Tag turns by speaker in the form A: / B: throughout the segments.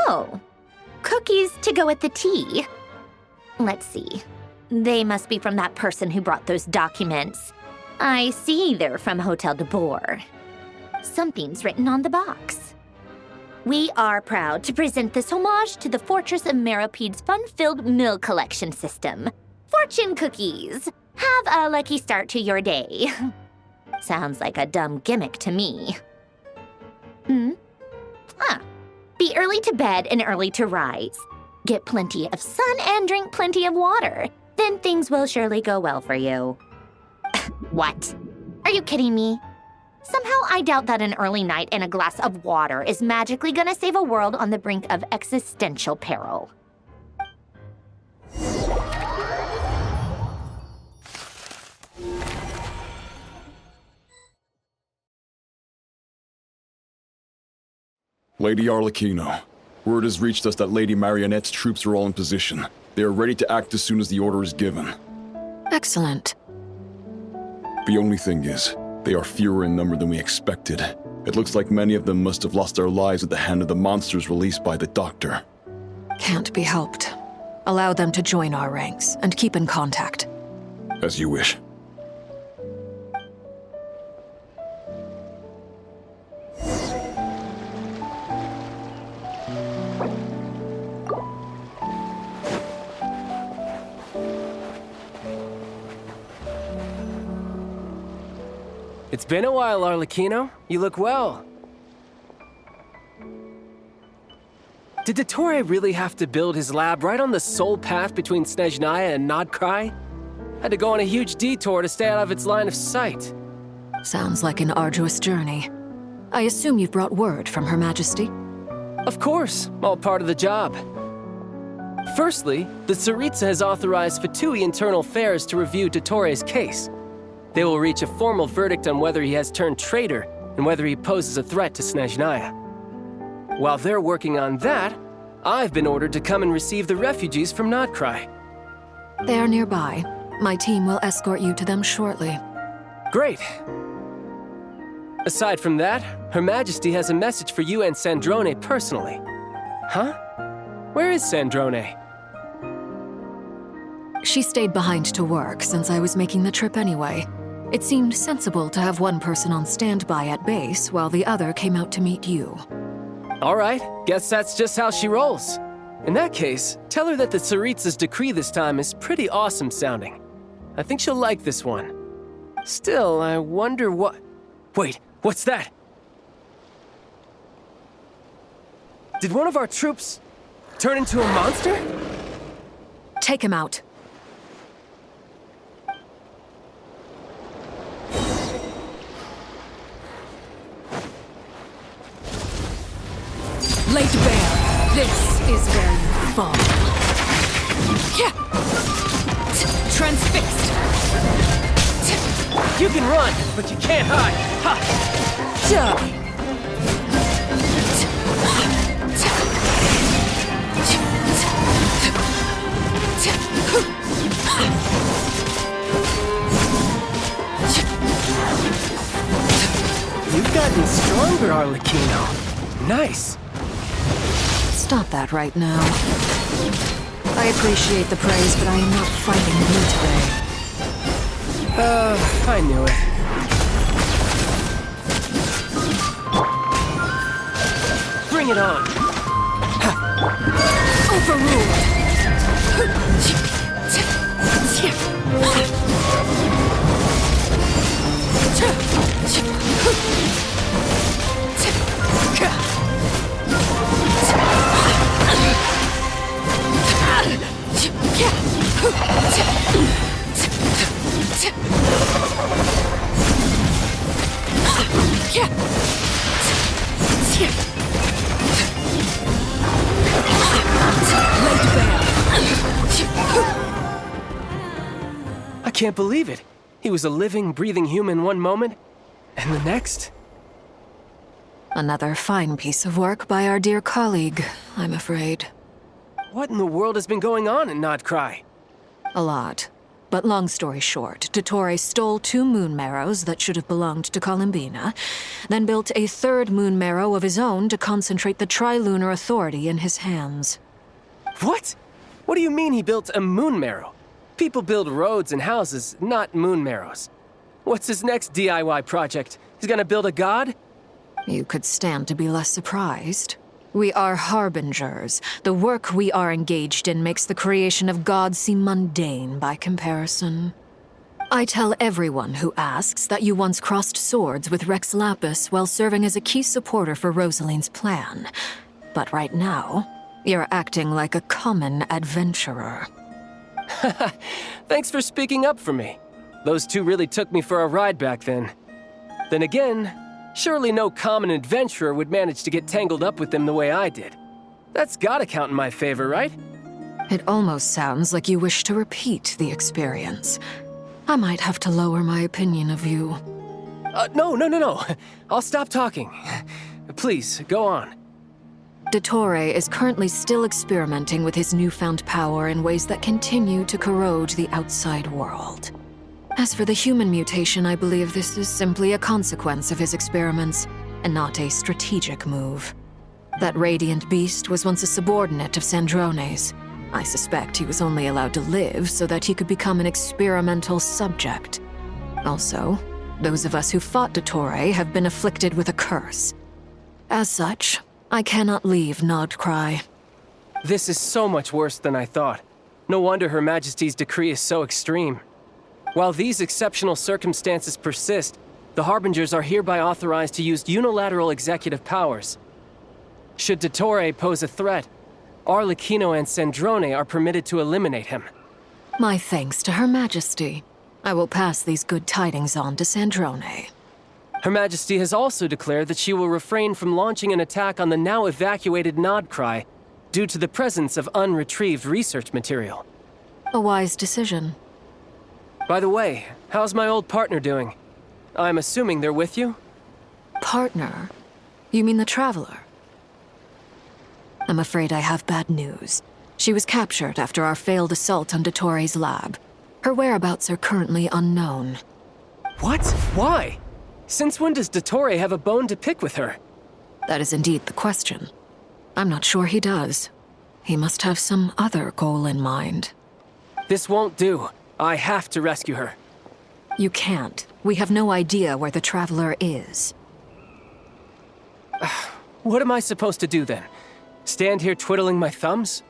A: Oh, cookies to go with the tea. Let's see. They must be from that person who brought those documents. I see they're from Hotel de Boer. Something's written on the box. We are proud to present this homage to the Fortress of Meropede's fun-filled meal collection system. Fortune cookies. Have a lucky start to your day. Sounds like a dumb gimmick to me. Be early to bed and early to rise. Get plenty of sun and drink plenty of water. Then things will surely go well for you. What? Are you kidding me? Somehow I doubt that an early night and a glass of water is magically gonna save a world on the brink of existential peril.
B: Lady Arlecchino, word has reached us that Lady Marionette's troops are all in position. They are ready to act as soon as the order is given.
C: Excellent.
B: The only thing is, they are fewer in number than we expected. It looks like many of them must have lost their lives at the hand of the monsters released by the Doctor.
C: Can't be helped. Allow them to join our ranks and keep in contact.
B: As you wish.
D: It's been a while, Arlecchino. You look well. Did Dottore really have to build his lab right on the sole path between Snezhnaya and Nodkrai? Had to go on a huge detour to stay out of its line of sight.
C: Sounds like an arduous journey. I assume you've brought word from Her Majesty?
D: Of course, all part of the job. Firstly, the Tsaritsa has authorized Fatui Internal Affairs to review Dottore's case. They will reach a formal verdict on whether he has turned traitor and whether he poses a threat to Snezhnaya. While they're working on that, I've been ordered to come and receive the refugees from Nodkrai.
C: They are nearby. My team will escort you to them shortly.
D: Great. Aside from that, Her Majesty has a message for you and Sandrone personally. Huh? Where is Sandrone?
C: She stayed behind to work since I was making the trip anyway. It seemed sensible to have one person on standby at base while the other came out to meet you.
D: All right, guess that's just how she rolls. In that case, tell her that the Tsaritsa's decree this time is pretty awesome sounding. I think she'll like this one. Still, I wonder what... Wait, what's that? Did one of our troops turn into a monster?
C: Take him out. Lay to bear. This is where you fall. Transfixed.
D: You can run, but you can't hide. Ha! You've gotten stronger, Arlecchino. Nice.
C: Stop that right now. I appreciate the praise, but I am not fighting you today.
D: I knew it. Bring it on.
C: Overruled.
D: I can't believe it. He was a living, breathing human one moment, and the next?
C: Another fine piece of work by our dear colleague, I'm afraid.
D: What in the world has been going on in Nodkrai?
C: A lot. But long story short, Dottore stole 2 moon marrows that should have belonged to Columbina, then built a 3rd moon marrow of his own to concentrate the Trilunar Authority in his hands.
D: What? What do you mean he built a moon marrow? People build roads and houses, not moon marrows. What's his next DIY project? He's gonna build a god?
C: You could stand to be less surprised. We are harbingers. The work we are engaged in makes the creation of gods seem mundane by comparison. I tell everyone who asks that you once crossed swords with Rex Lapis while serving as a key supporter for Rosaline's plan. But right now, you're acting like a common adventurer.
D: Thanks for speaking up for me. Those 2 really took me for a ride back then. Then again, surely no common adventurer would manage to get tangled up with them the way I did. That's gotta count in my favor, right?
C: It almost sounds like you wish to repeat the experience. I might have to lower my opinion of you.
D: No. I'll stop talking. Please, go on.
C: Dottore is currently still experimenting with his newfound power in ways that continue to corrode the outside world. As for the human mutation, I believe this is simply a consequence of his experiments, and not a strategic move. That radiant beast was once a subordinate of Sandrone's. I suspect he was only allowed to live so that he could become an experimental subject. Also, those of us who fought Dottore have been afflicted with a curse. As such, I cannot leave Nodcry.
D: This is so much worse than I thought. No wonder Her Majesty's decree is so extreme. While these exceptional circumstances persist, the Harbingers are hereby authorized to use unilateral executive powers. Should Dottore pose a threat, Arlecchino and Sandrone are permitted to eliminate him.
C: My thanks to Her Majesty. I will pass these good tidings on to Sandrone.
D: Her Majesty has also declared that she will refrain from launching an attack on the now evacuated Nodcry due to the presence of unretrieved research material.
C: A wise decision.
D: By the way, how's my old partner doing? I'm assuming they're with you?
C: Partner? You mean the Traveler? I'm afraid I have bad news. She was captured after our failed assault on Dottore's lab. Her whereabouts are currently unknown.
D: What? Why? Since when does Dottore have a bone to pick with her?
C: That is indeed the question. I'm not sure he does. He must have some other goal in mind.
D: This won't do. I have to rescue her.
C: You can't. We have no idea where the Traveler is.
D: What am I supposed to do then? Stand here twiddling my thumbs?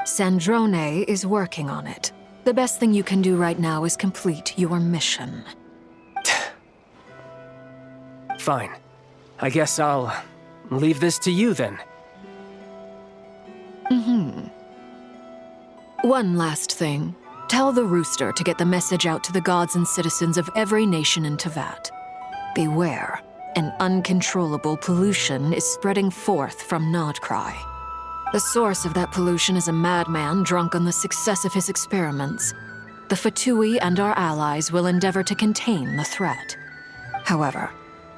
C: Sandrone is working on it. The best thing you can do right now is complete your mission.
D: Fine. I guess I'll leave this to you then.
C: One last thing. Tell the Rooster to get the message out to the gods and citizens of every nation in Teyvat. Beware. An uncontrollable pollution is spreading forth from Nodcry. The source of that pollution is a madman drunk on the success of his experiments. The Fatui and our allies will endeavor to contain the threat. However,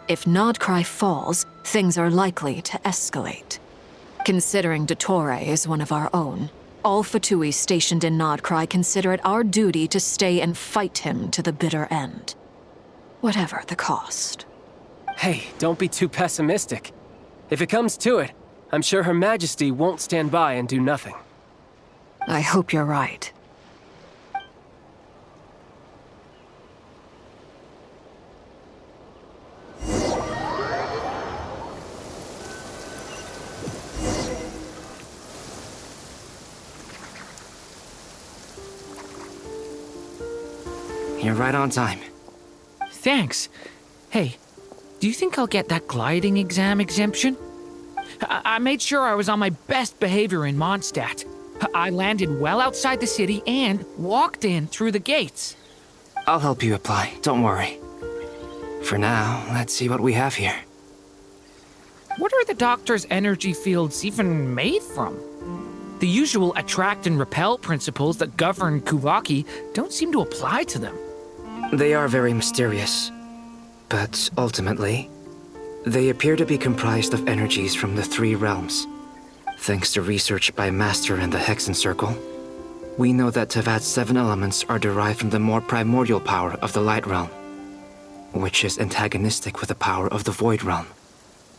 C: if Nodcry falls, things are likely to escalate. Considering Dottore is one of our own, all Fatui stationed in Nodcry consider it our duty to stay and fight him to the bitter end. Whatever the cost.
D: Hey, don't be too pessimistic. If it comes to it, I'm sure Her Majesty won't stand by and do nothing.
C: I hope you're right.
E: You're right on time.
F: Thanks. Hey, do you think I'll get that gliding exam exemption? I made sure I was on my best behavior in Mondstadt. I landed well outside the city and walked in through the gates.
E: I'll help you apply, don't worry. For now, let's see what we have here.
F: What are the doctor's energy fields even made from? The usual attract and repel principles that govern Kuvaki don't seem to apply to them.
E: They are very mysterious, but ultimately, they appear to be comprised of energies from the 3 realms, thanks to research by Master in the Hexen Circle. We know that Tevat's 7 elements are derived from the more primordial power of the Light Realm, which is antagonistic with the power of the Void Realm.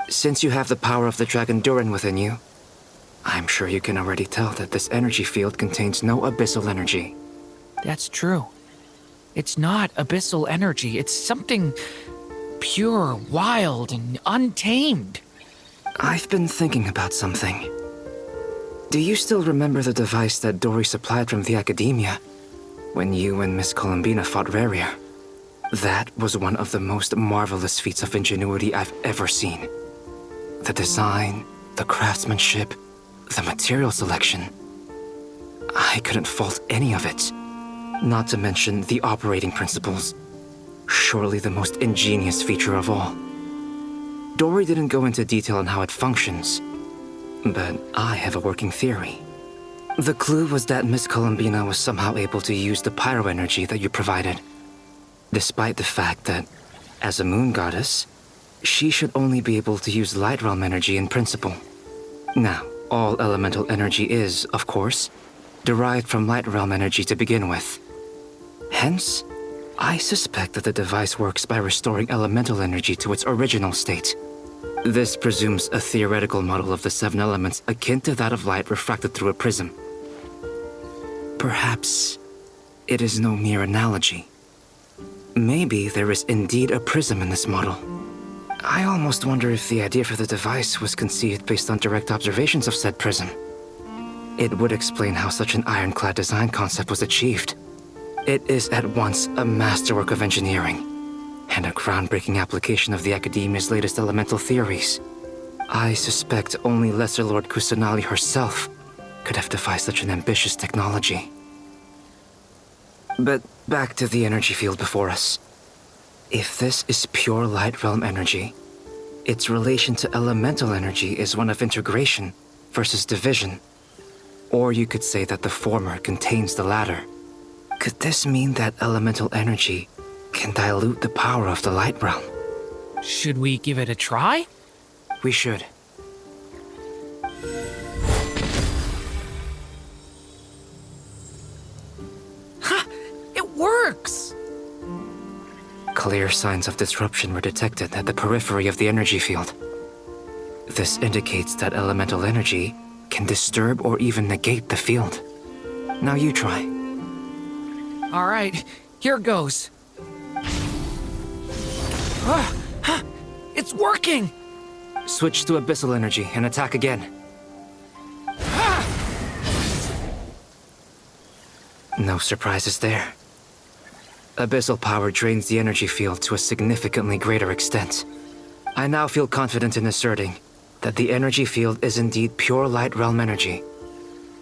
E: Since you have the power of the Dragon Durin within you, I'm sure you can already tell that this energy field contains no abyssal energy.
F: That's true. It's not abyssal energy. It's something pure, wild, and untamed.
E: I've been thinking about something. Do you still remember the device that Dory supplied from the Academia when you and Miss Columbina fought Raria? That was one of the most marvelous feats of ingenuity I've ever seen. The design, the craftsmanship, the material selection. I couldn't fault any of it. Not to mention the operating principles. Surely the most ingenious feature of all. Dory didn't go into detail on how it functions, but I have a working theory. The clue was that Miss Columbina was somehow able to use the pyro energy that you provided, despite the fact that, as a moon goddess, she should only be able to use Light Realm energy in principle. Now, all elemental energy is, of course, derived from Light Realm energy to begin with. Hence, I suspect that the device works by restoring elemental energy to its original state. This presumes a theoretical model of the 7 elements akin to that of light refracted through a prism. Perhaps it is no mere analogy. Maybe there is indeed a prism in this model. I almost wonder if the idea for the device was conceived based on direct observations of said prism. It would explain how such an ironclad design concept was achieved. It is at once a masterwork of engineering and a groundbreaking application of the Academia's latest elemental theories. I suspect only Lesser Lord Kusanali herself could have devised such an ambitious technology. But back to the energy field before us. If this is pure Light Realm energy, its relation to elemental energy is one of integration versus division. Or you could say that the former contains the latter. Could this mean that elemental energy can dilute the power of the Light Realm?
F: Should we give it a try?
E: We should.
F: Ha! It works!
E: Clear signs of disruption were detected at the periphery of the energy field. This indicates that elemental energy can disturb or even negate the field. Now you try.
F: All right, here goes. It's working!
E: Switch to abyssal energy and attack again. No surprises there. Abyssal power drains the energy field to a significantly greater extent. I now feel confident in asserting that the energy field is indeed pure Light Realm energy,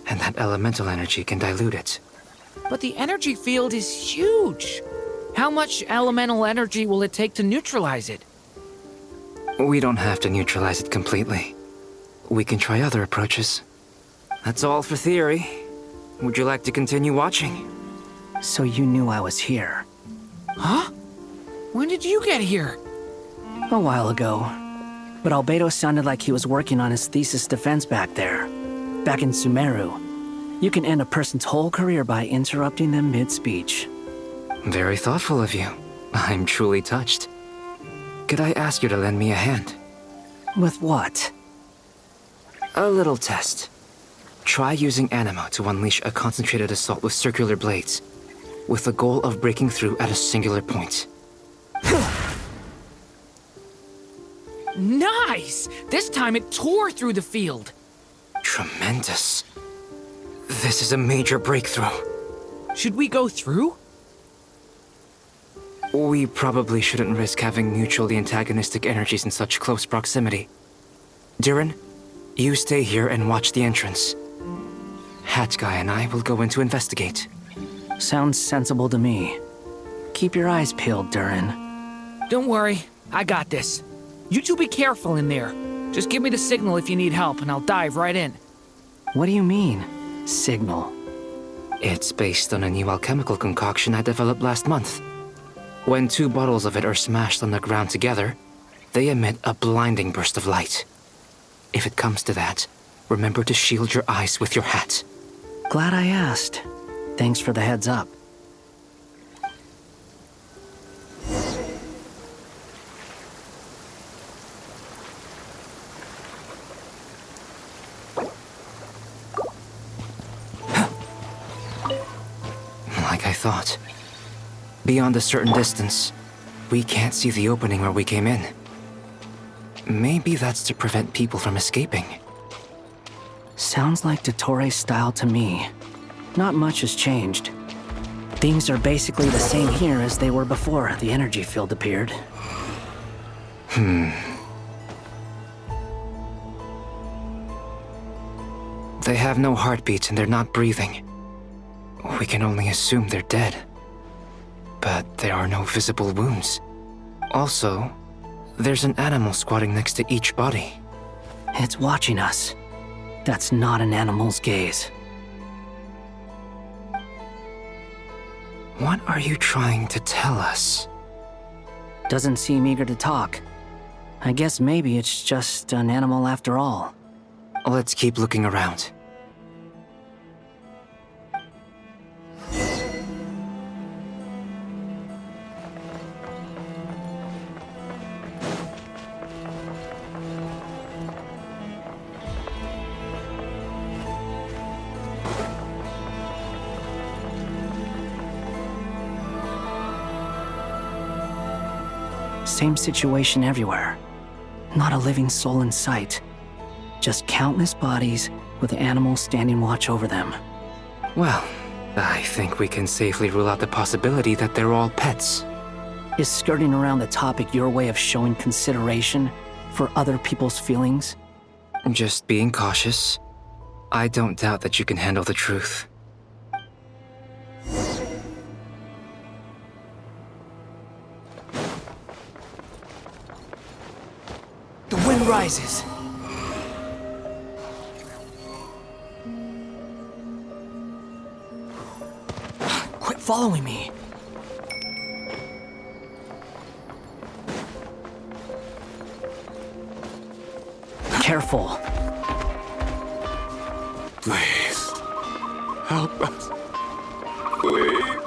E: and that elemental energy can dilute it.
F: But the energy field is huge. How much elemental energy will it take to neutralize it?
E: We don't have to neutralize it completely. We can try other approaches. That's all for theory. Would you like to continue watching?
G: So you knew I was here.
F: Huh? When did you get here?
G: A while ago. But Albedo sounded like he was working on his thesis defense back there. Back in Sumeru. You can end a person's whole career by interrupting them mid-speech.
E: Very thoughtful of you. I'm truly touched. Could I ask you to lend me a hand?
G: With what?
E: A little test. Try using Animo to unleash a concentrated assault with circular blades, with the goal of breaking through at a singular point.
F: Nice! This time it tore through the field.
E: Tremendous. This is a major breakthrough.
F: Should we go through?
E: We probably shouldn't risk having mutually antagonistic energies in such close proximity. Durin, you stay here and watch the entrance. Hat Guy and I will go in to investigate.
G: Sounds sensible to me. Keep your eyes peeled, Durin.
F: Don't worry, I got this. You two be careful in there. Just give me the signal if you need help and I'll dive right in.
G: What do you mean, signal?
E: It's based on a new alchemical concoction I developed last month. When 2 bottles of it are smashed on the ground together, they emit a blinding burst of light. If it comes to that, remember to shield your eyes with your hat.
G: Glad I asked. Thanks for the heads up.
E: Like I thought. Beyond a certain distance, we can't see the opening where we came in. Maybe that's to prevent people from escaping.
G: Sounds like Dottore style to me. Not much has changed. Things are basically the same here as they were before the energy field appeared.
E: They have no heartbeats and they're not breathing. We can only assume they're dead. But there are no visible wounds. Also, there's an animal squatting next to each body.
G: It's watching us. That's not an animal's gaze.
E: What are you trying to tell us?
G: Doesn't seem eager to talk. I guess maybe it's just an animal after all.
E: Let's keep looking around.
G: Same situation everywhere. Not a living soul in sight. Just countless bodies with animals standing watch over them.
E: Well, I think we can safely rule out the possibility that they're all pets.
G: Is skirting around the topic your way of showing consideration for other people's feelings?
E: Just being cautious. I don't doubt that you can handle the truth.
F: The wind rises. Quit following me.
G: Careful.
B: Please. Help us. Please.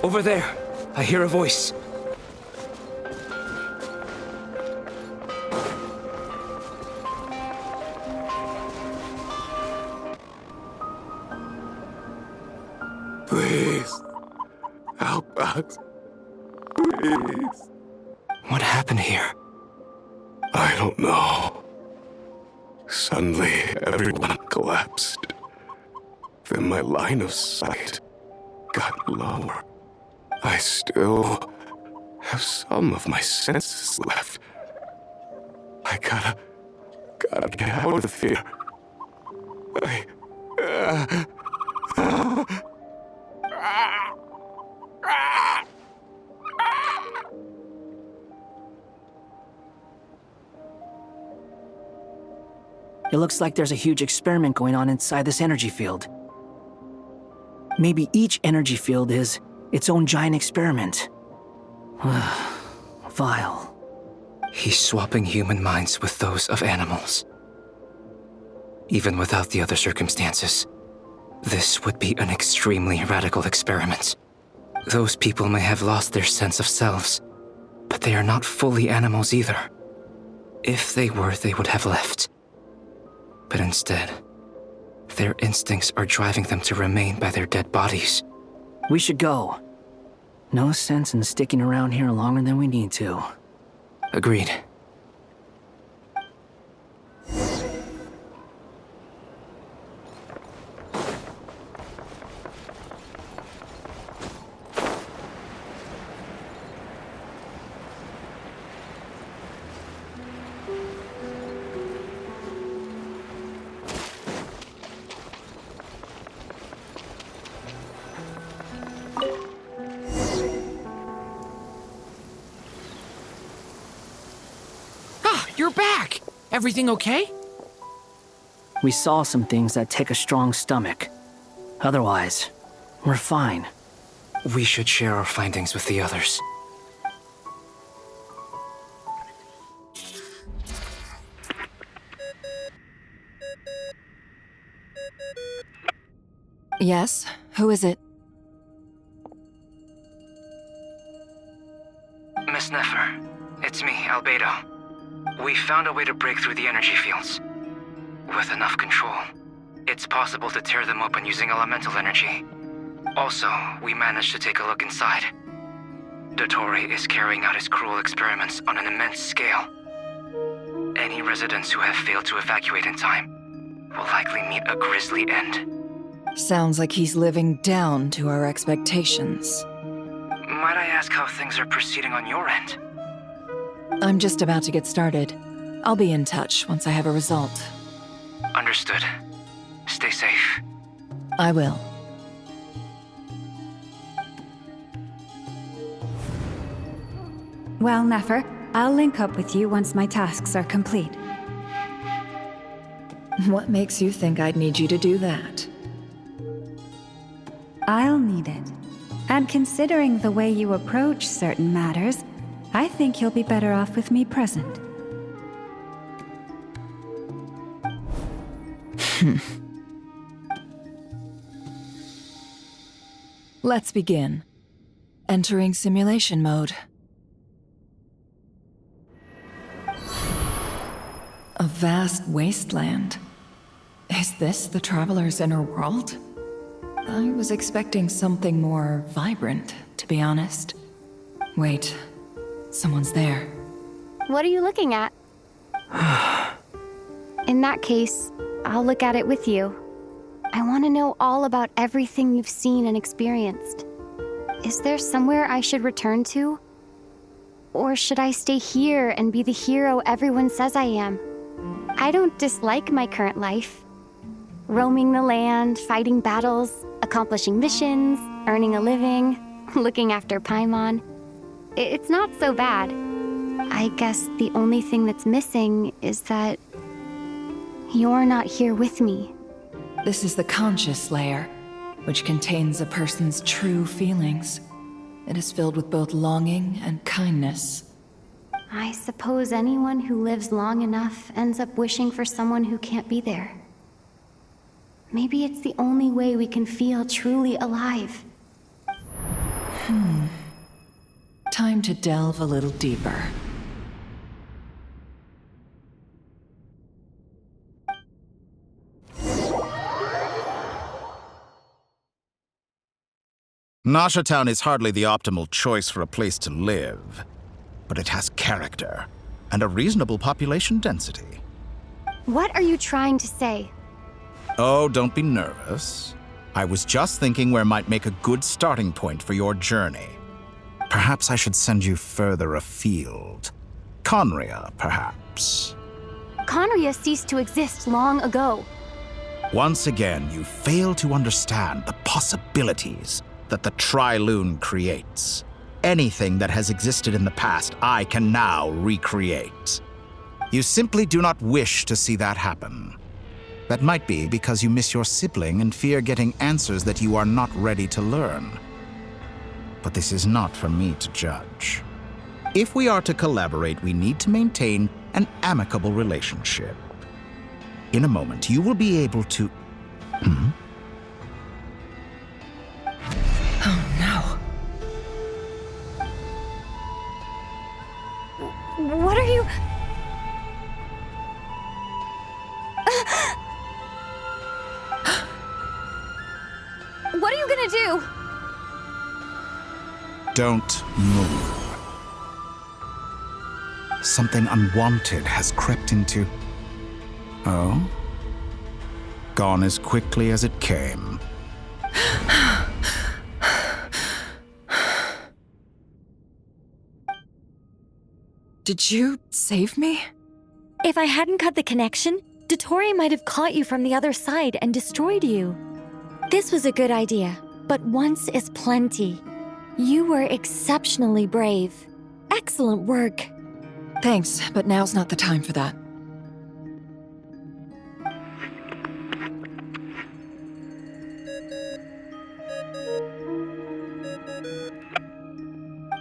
E: Over there, I hear a voice.
B: Please. Help us. Please.
E: What happened here?
B: I don't know. Suddenly, everyone collapsed. Then my line of sight got lower. I still have some of my senses left. I gotta get out of here.
G: It looks like there's a huge experiment going on inside this energy field. Maybe each energy field is its own giant experiment. Vile.
E: He's swapping human minds with those of animals. Even without the other circumstances, this would be an extremely radical experiment. Those people may have lost their sense of selves, but they are not fully animals either. If they were, they would have left. But instead, their instincts are driving them to remain by their dead bodies.
G: We should go. No sense in sticking around here longer than we need to.
E: Agreed.
F: You're back! Everything okay?
G: We saw some things that take a strong stomach. Otherwise, we're fine.
E: We should share our findings with the others.
C: Yes? Who is it?
E: Miss Nefer, it's me, Albedo. We found a way to break through the energy fields. With enough control, it's possible to tear them open using elemental energy. Also, we managed to take a look inside. Dottore is carrying out his cruel experiments on an immense scale. Any residents who have failed to evacuate in time will likely meet a grisly end.
C: Sounds like he's living down to our expectations.
E: Might I ask how things are proceeding on your end?
C: I'm just about to get started. I'll be in touch once I have a result.
E: Understood. Stay safe.
C: I will.
H: Well, Nefer, I'll link up with you once my tasks are complete.
C: What makes you think I'd need you to do that?
H: I'll need it. And considering the way you approach certain matters, I think you'll be better off with me present.
C: Let's begin. Entering simulation mode. A vast wasteland. Is this the Traveler's inner world? I was expecting something more vibrant, to be honest. Wait, someone's there.
I: What are you looking at? In that case, I'll look at it with you. I want to know all about everything you've seen and experienced. Is there somewhere I should return to? Or should I stay here and be the hero everyone says I am? I don't dislike my current life. Roaming the land, fighting battles, accomplishing missions, earning a living, looking after Paimon. It's not so bad. I guess the only thing that's missing is that you're not here with me.
C: This is the conscious layer, which contains a person's true feelings. It is filled with both longing and kindness.
I: I suppose anyone who lives long enough ends up wishing for someone who can't be there. Maybe it's the only way we can feel truly alive.
C: Time to delve a little deeper.
J: Nasha Town is hardly the optimal choice for a place to live, but it has character and a reasonable population density.
I: What are you trying to say?
J: Oh, don't be nervous. I was just thinking where might make a good starting point for your journey. Perhaps I should send you further afield. Conria, perhaps.
I: Conria ceased to exist long ago.
J: Once again, you fail to understand the possibilities that the Tri-Lune creates. Anything that has existed in the past, I can now recreate. You simply do not wish to see that happen. That might be because you miss your sibling and fear getting answers that you are not ready to learn. But this is not for me to judge. If we are to collaborate, we need to maintain an amicable relationship. In a moment, you will be able to...
C: Oh no.
I: What are you... What are you gonna do?
J: Don't move. Something unwanted has crept into... Oh? Gone as quickly as it came.
C: Did you save me?
K: If I hadn't cut the connection, Dottore might have caught you from the other side and destroyed you. This was a good idea, but once is plenty. You were exceptionally brave. Excellent work.
C: Thanks, but now's not the time for that.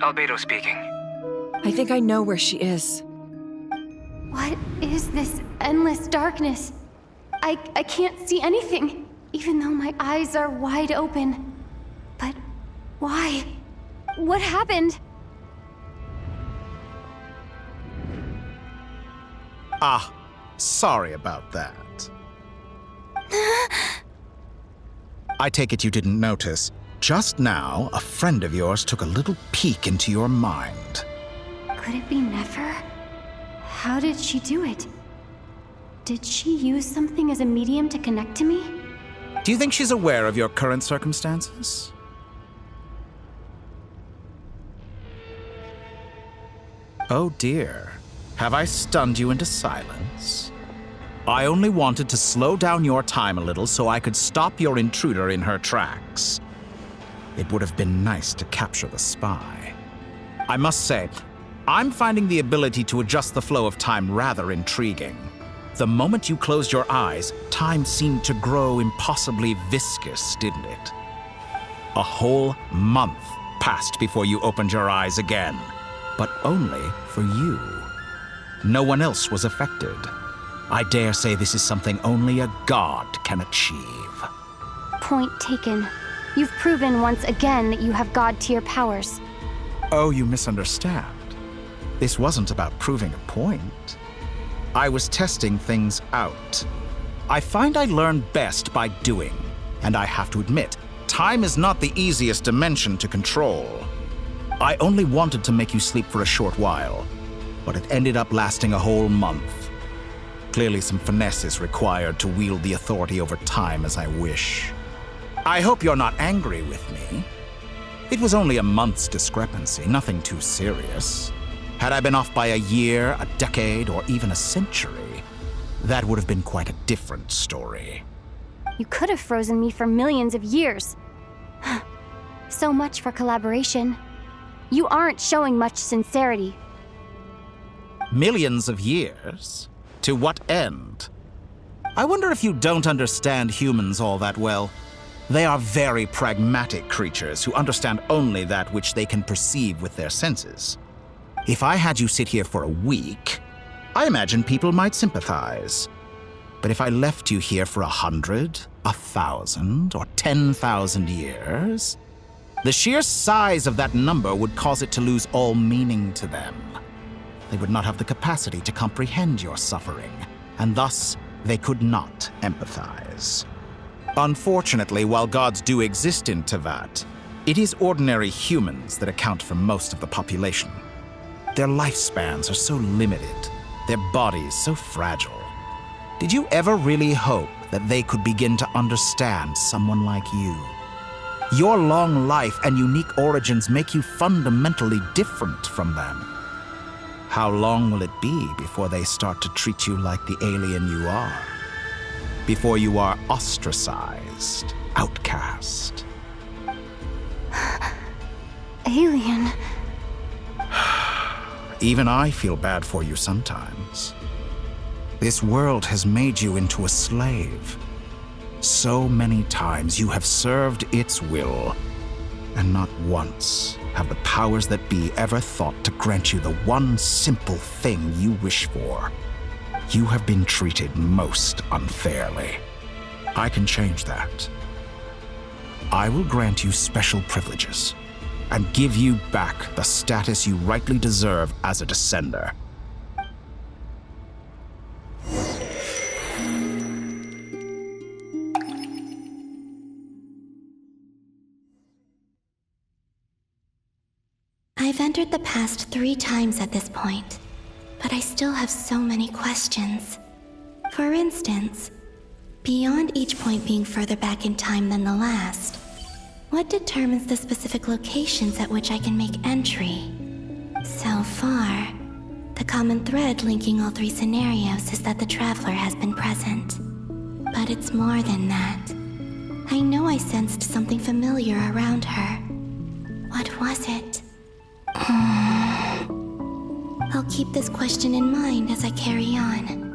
E: Albedo speaking.
C: I think I know where she is.
I: What is this endless darkness? I can't see anything. even though my eyes are wide open. But why? What happened?
J: Ah, sorry about that. I take it you didn't notice. Just now, a friend of yours took a little peek into your mind.
I: Could it be Nefer? How did she do it? Did she use something as a medium to connect to me?
J: Do you think she's aware of your current circumstances? Oh dear. Have I stunned you into silence? I only wanted to slow down your time a little so I could stop your intruder in her tracks. It would have been nice to capture the spy. I must say, I'm finding the ability to adjust the flow of time rather intriguing. The moment you closed your eyes, time seemed to grow impossibly viscous, didn't it? A whole month passed before you opened your eyes again, but only for you. No one else was affected. I dare say this is something only a god can achieve.
I: Point taken. You've proven once again that you have god-tier powers.
J: Oh, you misunderstand. This wasn't about proving a point. I was testing things out. I find I learn best by doing, and I have to admit, time is not the easiest dimension to control. I only wanted to make you sleep for a short while, but it ended up lasting a whole month. Clearly some finesse is required to wield the authority over time as I wish. I hope you're not angry with me. It was only a month's discrepancy, nothing too serious. Had I been off by a year, a decade, or even a century, that would have been quite a different story.
I: You could have frozen me for millions of years. So much for collaboration. You aren't showing much sincerity.
J: Millions of years? To what end? I wonder if you don't understand humans all that well. They are very pragmatic creatures who understand only that which they can perceive with their senses. If I had you sit here for a week, I imagine people might sympathize. But if I left you here for 100, 1,000, or 10,000 years, the sheer size of that number would cause it to lose all meaning to them. They would not have the capacity to comprehend your suffering, and thus they could not empathize. Unfortunately, while gods do exist in Teyvat, it is ordinary humans that account for most of the population. Their lifespans are so limited, their bodies so fragile. Did you ever really hope that they could begin to understand someone like you? Your long life and unique origins make you fundamentally different from them. How long will it be before they start to treat you like the alien you are? Before you are ostracized, outcast?
I: Alien.
J: Even I feel bad for you sometimes. This world has made you into a slave. So many times you have served its will, and not once have the powers that be ever thought to grant you the one simple thing you wish for. You have been treated most unfairly. I can change that. I will grant you special privileges and give you back the status you rightly deserve as a descender.
A: I've entered the past 3 times at this point, but I still have so many questions. For instance, beyond each point being further back in time than the last, what determines the specific locations at which I can make entry? So far, the common thread linking all 3 scenarios is that the Traveler has been present. But it's more than that. I know I sensed something familiar around her. What was it? I'll keep this question in mind as I carry on.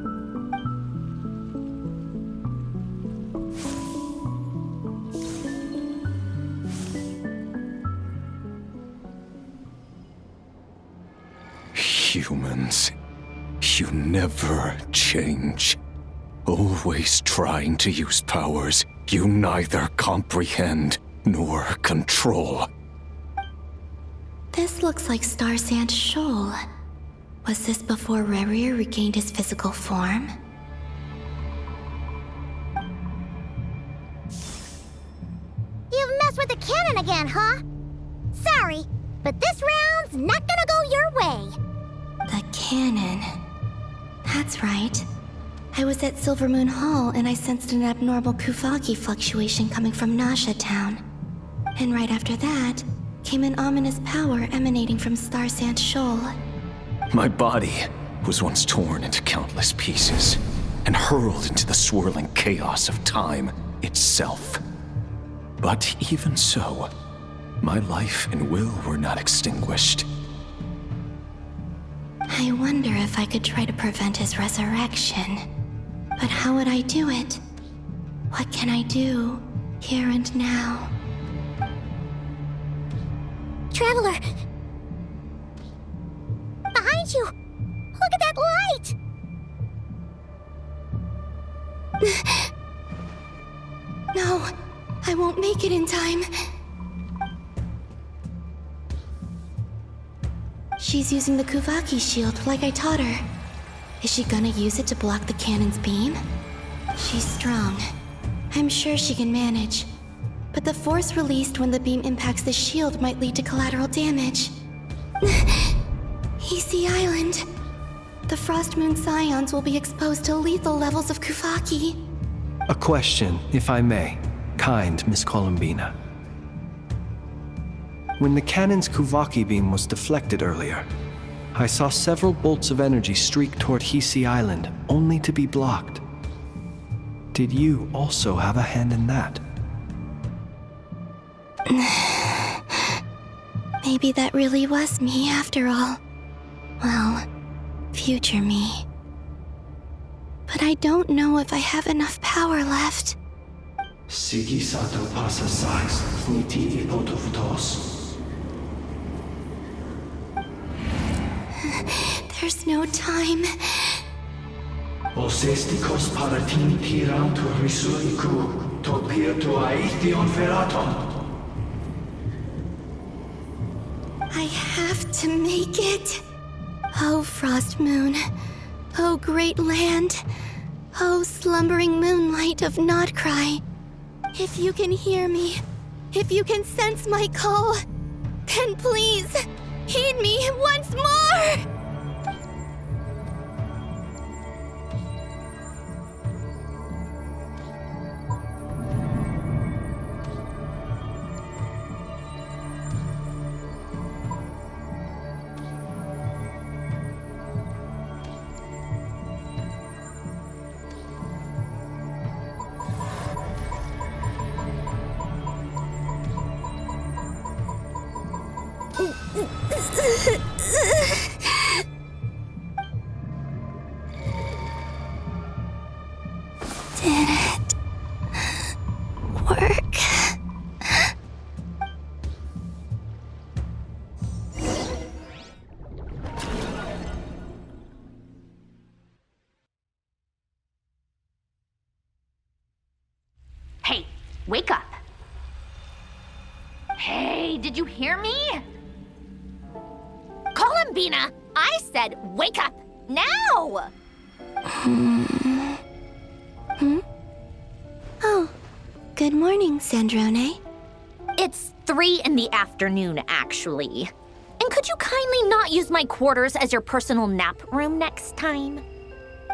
L: Humans, you never change. Always trying to use powers You neither comprehend nor control.
M: This looks like Star Sand Shoal. Was this before Rerir regained his physical form?
N: You've messed with the cannon again, huh? Sorry, but this round's not gonna go your way.
M: The cannon. That's right. I was at Silvermoon Hall and I sensed an abnormal Kuvaki fluctuation coming from Nasha Town. And right after that, came an ominous power emanating from Star Sand Shoal.
L: My body was once torn into countless pieces and hurled into the swirling chaos of time itself. But even so, my life and will were not extinguished.
M: I wonder if I could try to prevent his resurrection. But how would I do it? What can I do, here and now?
N: Traveler! Behind you! Look at that light!
M: No, I won't make it in time. She's using the Kuvaki shield like I taught her. Is she gonna use it to block the cannon's beam? She's strong. I'm sure she can manage. But the force released when the beam impacts the shield might lead to collateral damage. Easy Island. The Frost Moon Scions will be exposed to lethal levels of Kuvaki.
O: A question, if I may. Kind Miss Columbina. When the cannon's Kuvaki beam was deflected earlier, I saw several bolts of energy streak toward Hisi Island, only to be blocked. Did you also have a hand in that?
M: Maybe that really was me after all. Well, future me. But I don't know if I have enough power left.
O: Sigi sato pasa sais, niti ipotofutos.
M: There's no time.
O: Osestikos paratin tiran to risuiku, to pirto aithion feraton.
M: I have to make it. Oh, Frost Moon. Oh, great land. Oh, slumbering moonlight of Nodcry. If you can hear me, if you can sense my call, then please, heed me once more! Did it work?
A: Hey, wake up. Hey, did you hear me? Columbina, I said wake up now!
M: Oh, good morning, Sandrone.
A: It's 3 in the afternoon, actually. And could you kindly not use my quarters as your personal nap room next time?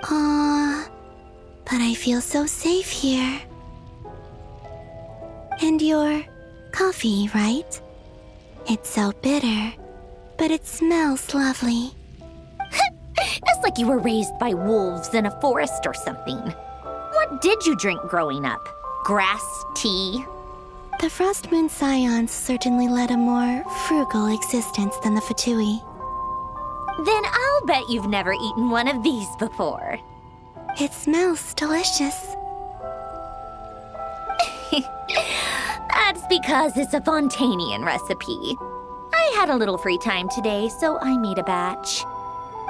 M: But I feel so safe here. And your coffee, right? It's so bitter, but it smells lovely.
A: It's like you were raised by wolves in a forest or something. What did you drink growing up? Grass tea?
M: The Frost Moon Scions certainly led a more frugal existence than the Fatui.
A: Then I'll bet you've never eaten one of these before.
M: It smells delicious.
A: That's because it's a Fontanian recipe. I had a little free time today, so I made a batch.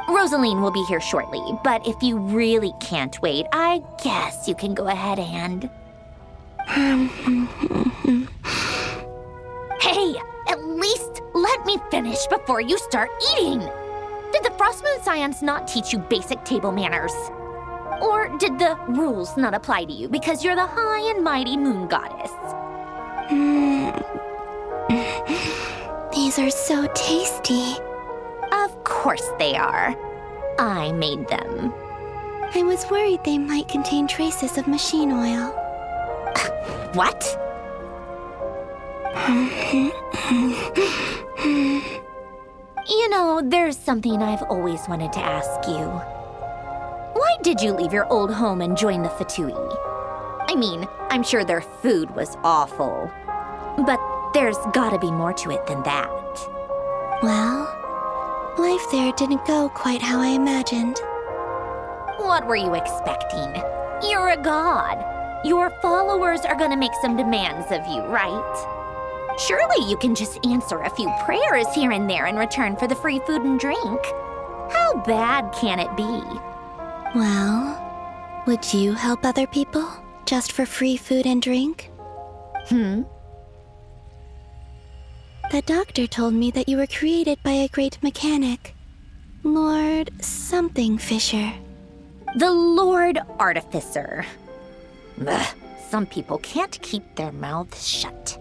A: Rosaline will be here shortly, but if you really can't wait, I guess you can go ahead and... Hey, at least let me finish before you start eating. Did the Frost Moon Scions not teach you basic table manners? Or did the rules not apply to you because you're the high and mighty moon goddess?
M: These are so tasty.
A: Of course they are. I made them.
M: I was worried they might contain traces of machine oil.
A: What? You know, there's something I've always wanted to ask you. Why did you leave your old home and join the Fatui? I mean, I'm sure their food was awful. But there's gotta be more to it than that.
M: Well, life there didn't go quite how I imagined.
A: What were you expecting? You're a god. Your followers are gonna make some demands of you, right? Surely you can just answer a few prayers here and there in return for the free food and drink. How bad can it be?
M: Well, would you help other people just for free food and drink? The doctor told me that you were created by a great mechanic, Lord something Fisher.
A: The Lord Artificer. Ugh, some people can't keep their mouths shut.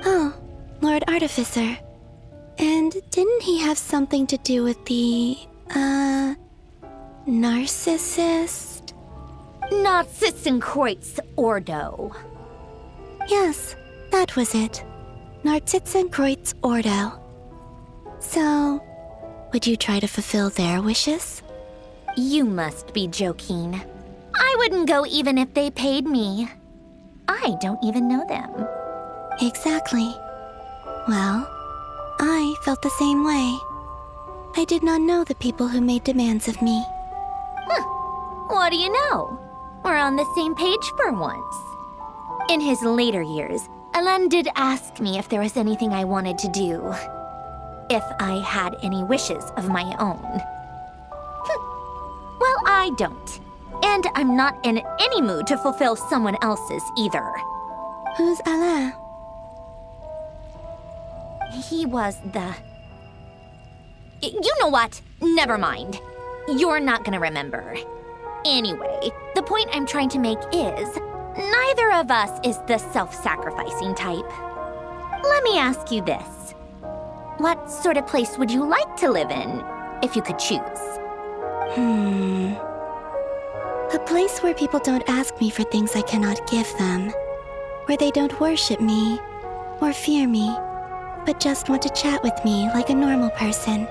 M: Oh, Lord Artificer. And didn't he have something to do with the, narcissist?
A: Narcissenkreuz Ordo.
M: Yes, that was it. Narcissenkreuz Ordo. So, would you try to fulfill their wishes?
A: You must be joking. I wouldn't go even if they paid me. I don't even know them.
M: Exactly. Well, I felt the same way. I did not know the people who made demands of me.
A: What do you know? We're on the same page for once. In his later years, Alan did ask me if there was anything I wanted to do. If I had any wishes of my own. Well, I don't. And I'm not in any mood to fulfill someone else's either.
M: Who's Alain?
A: He was the... You know what? Never mind. You're not gonna remember. Anyway, the point I'm trying to make is, neither of us is the self-sacrificing type. Let me ask you this. What sort of place would you like to live in, if you could choose?
M: A place where people don't ask me for things I cannot give them. Where they don't worship me, or fear me, but just want to chat with me like a normal person.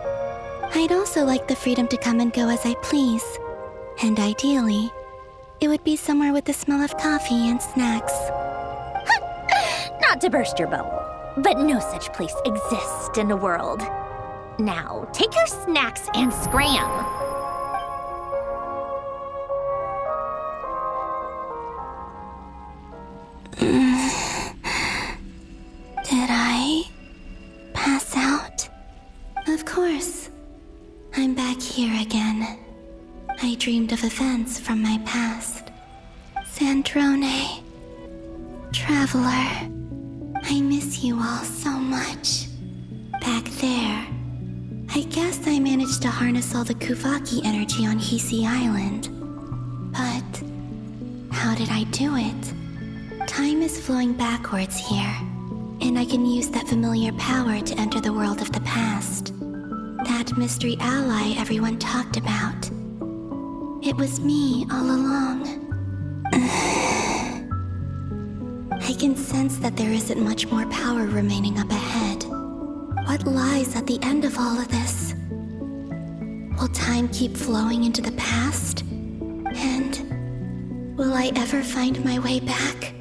M: I'd also like the freedom to come and go as I please. And ideally, it would be somewhere with the smell of coffee and snacks.
A: Not to burst your bubble, but no such place exists in the world. Now, take your snacks and scram.
M: Did I pass out? Of course. I'm back here again. I dreamed of events from my past. Sandrone. Traveler. I miss you all so much. Back there. I guess I managed to harness all the Kuvaki energy on VII Island. But how did I do it? Time is flowing backwards here, and I can use that familiar power to enter the world of the past. That mystery ally everyone talked about. It was me all along. I can sense that there isn't much more power remaining up ahead. What lies at the end of all of this? Will time keep flowing into the past? And will I ever find my way back?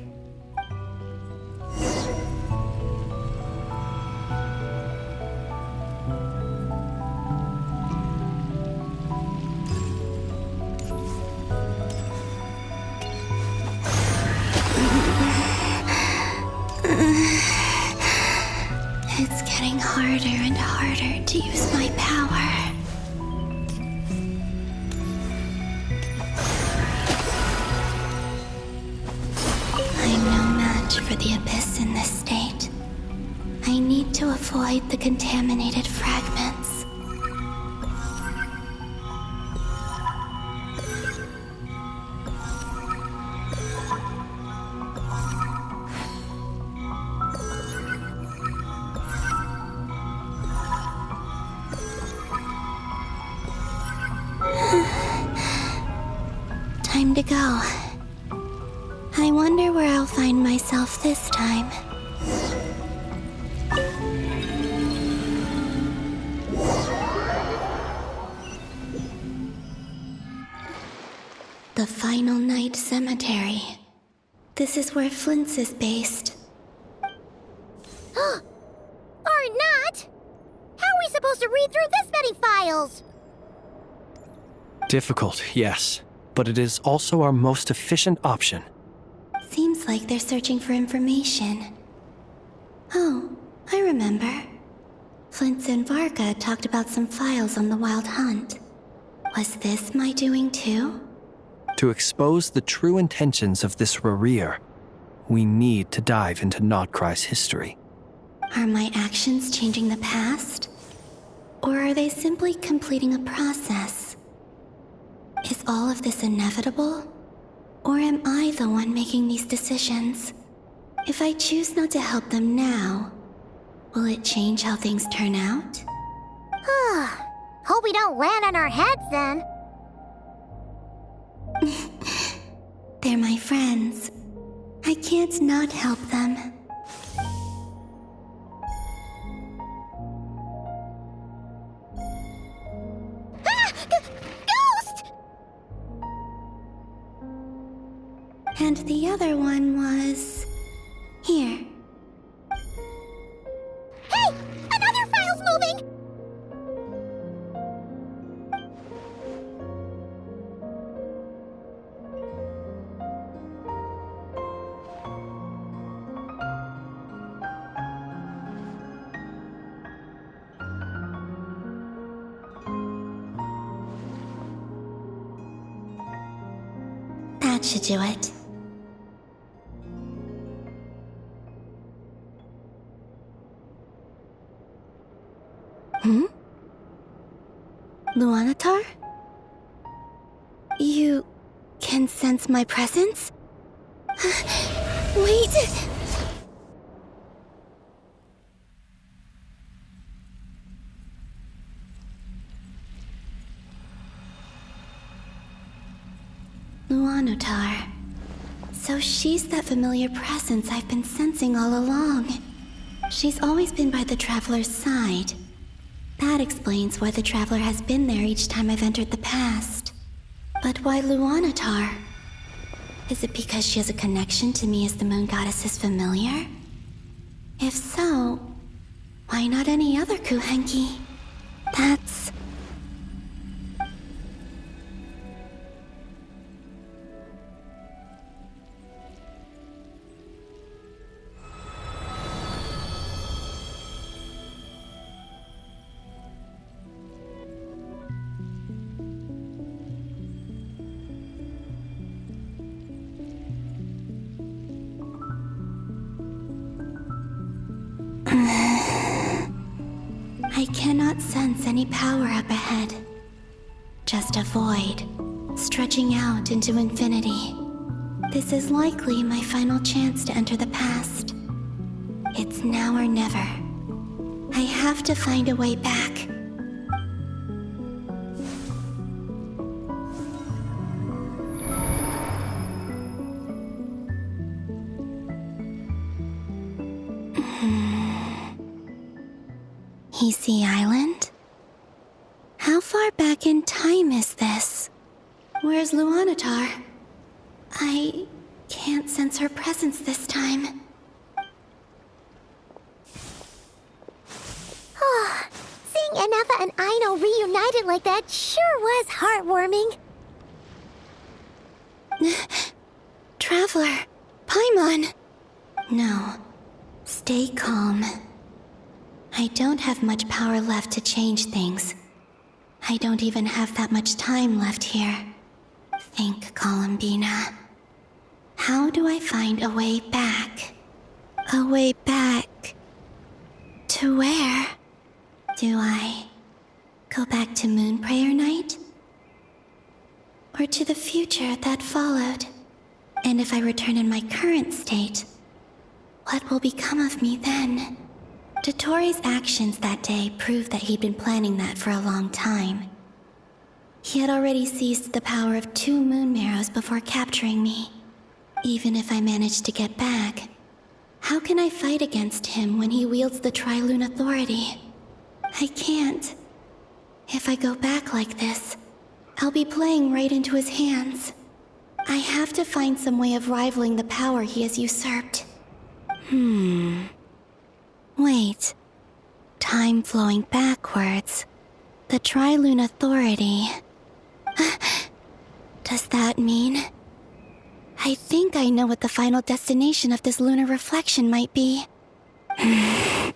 M: It's getting harder and harder to use my power. I'm no despite the contaminated fragments. Time to go. I wonder where I'll find myself this time. The Final Night Cemetery. This is where Flint's is based.
N: Or not! How are we supposed to read through this many files?
O: Difficult, yes, but it is also our most efficient option.
M: Seems like they're searching for information. Oh, I remember. Flint and Varga talked about some files on the Wild Hunt. Was this my doing too?
O: To expose the true intentions of this Rereer, we need to dive into Notcry's history.
M: Are my actions changing the past? Or are they simply completing a process? Is all of this inevitable? Or am I the one making these decisions? If I choose not to help them now, will it change how things turn out?
N: Hope we don't land on our heads then.
M: They're my friends. I can't not help them.
N: Ghost!
M: And the other one was... here.
N: Hey! Another file's moving!
M: That should do it. Luanatar? You can sense my presence? Wait! Luanatar. So she's that familiar presence I've been sensing all along. She's always been by the Traveler's side. That explains why the Traveler has been there each time I've entered the past. But why Luanatar? Is it because she has a connection to me as the Moon Goddess's familiar? If so, why not any other Kuhenki? That's... I cannot sense any power up ahead. Just a void, stretching out into infinity. This is likely my final chance to enter the past. It's now or never. I have to find a way back. VII Island? How far back in time is this? Where's Luanatar? I can't sense her presence this time.
N: Oh, seeing Enefa and Aino reunited like that sure was heartwarming.
M: Traveler, Paimon. No, stay calm. I don't have much power left to change things. I don't even have that much time left here. Think, Columbina. How do I find a way back? A way back to To where? Do I go back to Moon Prayer Night? Or to the future that followed? And if I return in my current state, what will become of me then? Dotori's actions that day proved that he'd been planning that for a long time. He had already seized the power of 2 moon marrows before capturing me. Even if I managed to get back, how can I fight against him when he wields the Tri-Lune authority? I can't. If I go back like this, I'll be playing right into his hands. I have to find some way of rivaling the power he has usurped. Wait. Time flowing backwards. The Tri-Lune authority. Does that mean... I think I know what the final destination of this lunar reflection might be. I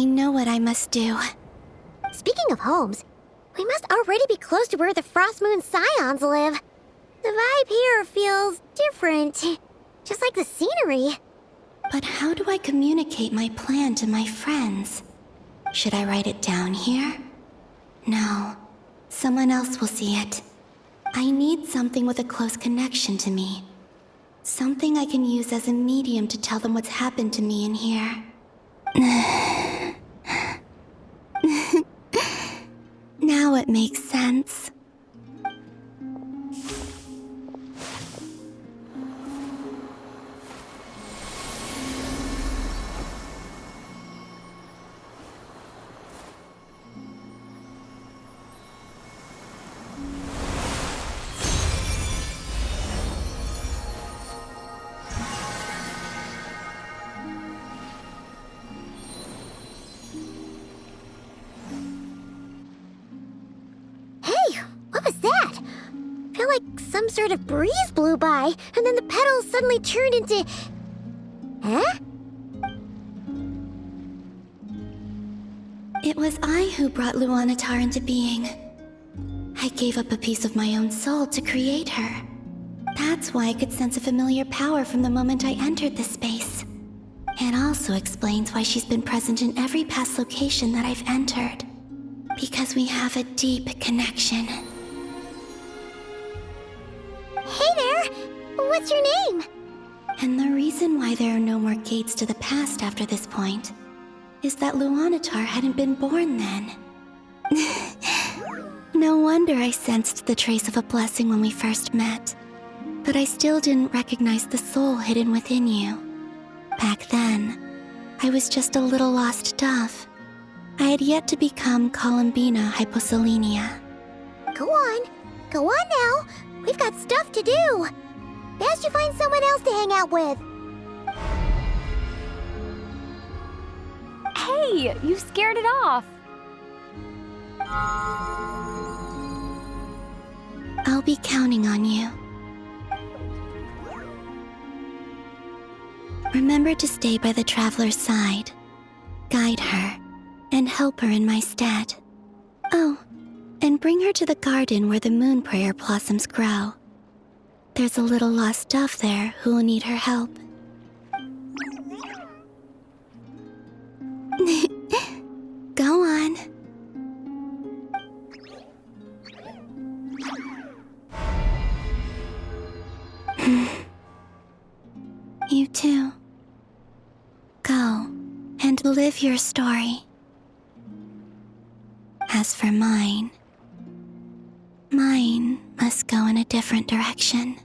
M: know what I must do.
N: Speaking of homes, we must already be close to where the Frost Moon Scions live. The vibe here feels different, just like the scenery.
M: But how do I communicate my plan to my friends? Should I write it down here? No, someone else will see it. I need something with a close connection to me. Something I can use as a medium to tell them what's happened to me in here. Now it makes sense.
N: Some sort of breeze blew by, and then the petals suddenly turned into... Huh?
M: It was I who brought Luanatar into being. I gave up a piece of my own soul to create her. That's why I could sense a familiar power from the moment I entered this space. It also explains why she's been present in every past location that I've entered. Because we have a deep connection.
N: Hey there! What's your name?
M: And the reason why there are no more gates to the past after this point is that Luanatar hadn't been born then. No wonder I sensed the trace of a blessing when we first met. But I still didn't recognize the soul hidden within you. Back then, I was just a little lost dove. I had yet to become Columbina Hyposelenia.
N: Go on now. We've got stuff to do. Best you find someone else to hang out with.
I: Hey, you scared it off.
M: I'll be counting on you. Remember to stay by the traveler's side, guide her, and help her in my stead. Oh, and bring her to the garden where the moon prayer blossoms grow. There's a little lost dove there who will need her help. Go on. You too. Go and live your story. As for mine must go in a different direction.